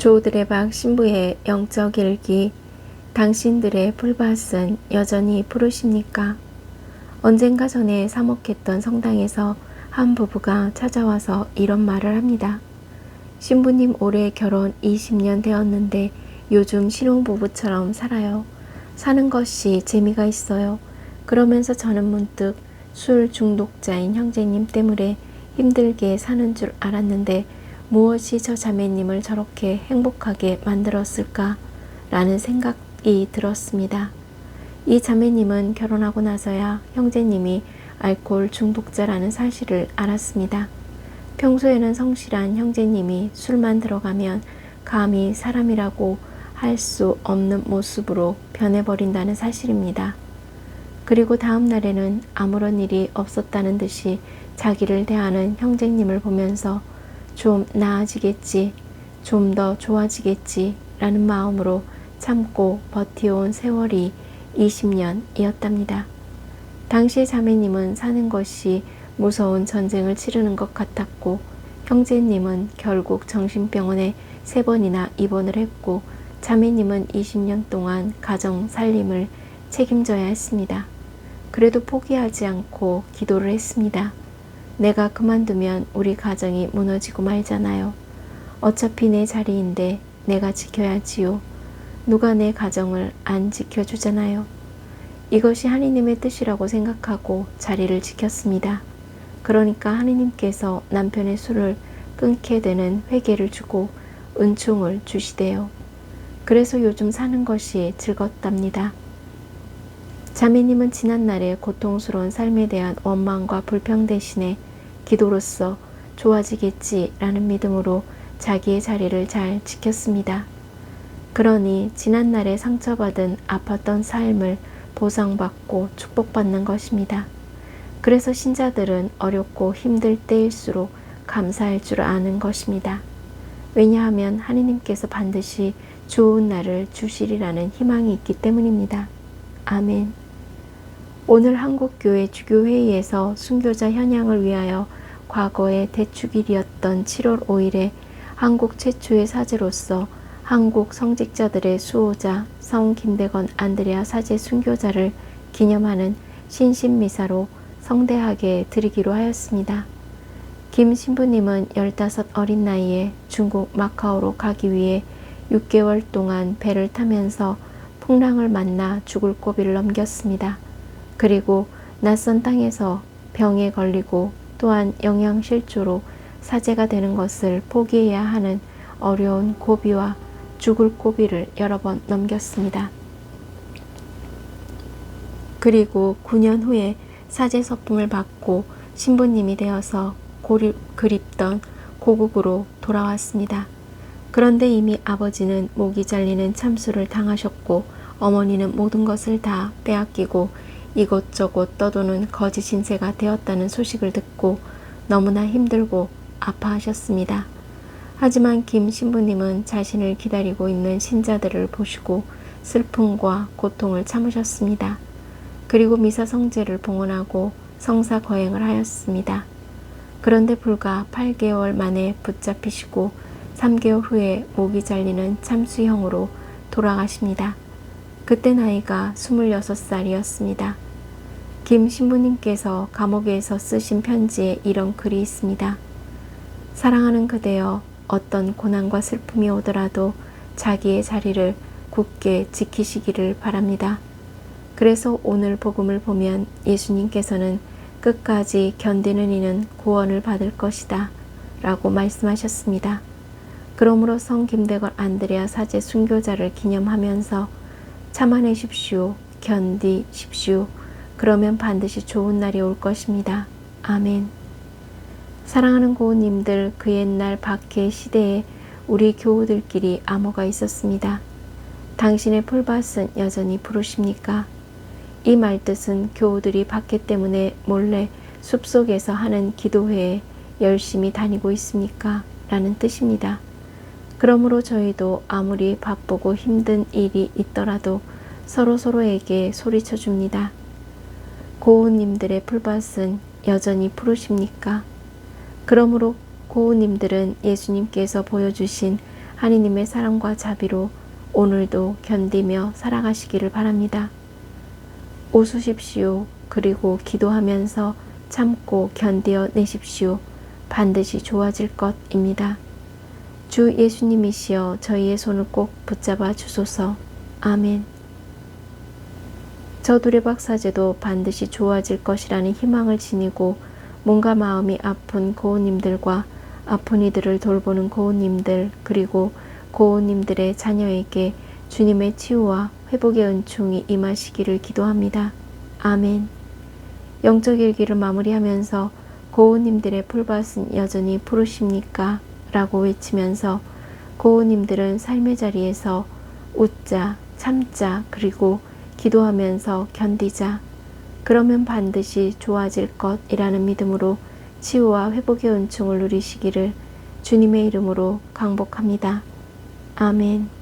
조드레박 신부의 영적 일기. 당신들의 풀밭은 여전히 푸르십니까? 언젠가 전에 사목했던 성당에서 한 부부가 찾아와서 이런 말을 합니다. 신부님 올해 결혼 20년 되었는데 요즘 신혼부부처럼 살아요. 사는 것이 재미가 있어요. 그러면서 저는 문득 술 중독자인 형제님 때문에 힘들게 사는 줄 알았는데 무엇이 저 자매님을 저렇게 행복하게 만들었을까? 라는 생각이 들었습니다. 이 자매님은 결혼하고 나서야 형제님이 알코올 중독자라는 사실을 알았습니다. 평소에는 성실한 형제님이 술만 들어가면 감히 사람이라고 할 수 없는 모습으로 변해버린다는 사실입니다. 그리고 다음 날에는 아무런 일이 없었다는 듯이 자기를 대하는 형제님을 보면서 좀 나아지겠지, 좀 더 좋아지겠지 라는 마음으로 참고 버티온 세월이 20년이었답니다. 당시 자매님은 사는 것이 무서운 전쟁을 치르는 것 같았고 형제님은 결국 정신병원에 3번이나 입원을 했고 자매님은 20년 동안 가정 살림을 책임져야 했습니다. 그래도 포기하지 않고 기도를 했습니다. 내가 그만두면 우리 가정이 무너지고 말잖아요. 어차피 내 자리인데 내가 지켜야지요. 누가 내 가정을 안 지켜주잖아요. 이것이 하느님의 뜻이라고 생각하고 자리를 지켰습니다. 그러니까 하느님께서 남편의 술을 끊게 되는 회개를 주고 은총을 주시대요. 그래서 요즘 사는 것이 즐겁답니다. 자매님은 지난날의 고통스러운 삶에 대한 원망과 불평 대신에 기도로서 좋아지겠지라는 믿음으로 자기의 자리를 잘 지켰습니다. 그러니 지난날에 상처받은 아팠던 삶을 보상받고 축복받는 것입니다. 그래서 신자들은 어렵고 힘들 때일수록 감사할 줄 아는 것입니다. 왜냐하면 하느님께서 반드시 좋은 날을 주시리라는 희망이 있기 때문입니다. 아멘. 오늘 한국교회 주교회의에서 순교자 현양을 위하여 과거의 대축일이었던 7월 5일에 한국 최초의 사제로서 한국 성직자들의 수호자 성 김대건 안드레아 사제 순교자를 기념하는 신신미사로 성대하게 드리기로 하였습니다. 김 신부님은 15 어린 나이에 중국 마카오로 가기 위해 6개월 동안 배를 타면서 풍랑을 만나 죽을 고비를 넘겼습니다. 그리고 낯선 땅에서 병에 걸리고 또한 영양실조로 사제가 되는 것을 포기해야 하는 어려운 고비와 죽을 고비를 여러 번 넘겼습니다. 그리고 9년 후에 사제 서품을 받고 신부님이 되어서 그립던 고국으로 돌아왔습니다. 그런데 이미 아버지는 목이 잘리는 참수를 당하셨고 어머니는 모든 것을 다 빼앗기고 이곳저곳 떠도는 거지 신세가 되었다는 소식을 듣고 너무나 힘들고 아파하셨습니다. 하지만 김 신부님은 자신을 기다리고 있는 신자들을 보시고 슬픔과 고통을 참으셨습니다. 그리고 미사 성제를 봉헌하고 성사 거행을 하였습니다. 그런데 불과 8개월 만에 붙잡히시고 3개월 후에 목이 잘리는 참수형으로 돌아가십니다. 그때 나이가 26살이었습니다. 김 신부님께서 감옥에서 쓰신 편지에 이런 글이 있습니다. 사랑하는 그대여, 어떤 고난과 슬픔이 오더라도 자기의 자리를 굳게 지키시기를 바랍니다. 그래서 오늘 복음을 보면 예수님께서는 끝까지 견디는 이는 구원을 받을 것이다 라고 말씀하셨습니다. 그러므로 성 김대건 안드레아 사제 순교자를 기념하면서 참아내십시오. 견디십시오. 그러면 반드시 좋은 날이 올 것입니다. 아멘. 사랑하는 고우님들, 그 옛날 박해 시대에 우리 교우들끼리 암호가 있었습니다. 당신의 풀밭은 여전히 푸르십니까? 이 말뜻은 교우들이 박해 때문에 몰래 숲속에서 하는 기도회에 열심히 다니고 있습니까? 라는 뜻입니다. 그러므로 저희도 아무리 바쁘고 힘든 일이 있더라도 서로에게 소리쳐 줍니다. 고우님들의 풀밭은 여전히 푸르십니까? 그러므로 고우님들은 예수님께서 보여주신 하느님의 사랑과 자비로 오늘도 견디며 살아가시기를 바랍니다. 웃으십시오. 그리고 기도하면서 참고 견디어 내십시오. 반드시 좋아질 것입니다. 주 예수님이시여 저희의 손을 꼭 붙잡아 주소서. 아멘. 저 두레박사제도 반드시 좋아질 것이라는 희망을 지니고 몸과 마음이 아픈 고우님들과 아픈 이들을 돌보는 고우님들 그리고 고우님들의 자녀에게 주님의 치유와 회복의 은총이 임하시기를 기도합니다. 아멘. 영적 일기를 마무리하면서 고우님들의 풀밭은 여전히 푸르십니까? 라고 외치면서 고우님들은 삶의 자리에서 웃자, 참자, 그리고 기도하면서 견디자. 그러면 반드시 좋아질 것이라는 믿음으로 치유와 회복의 은총을 누리시기를 주님의 이름으로 강복합니다. 아멘.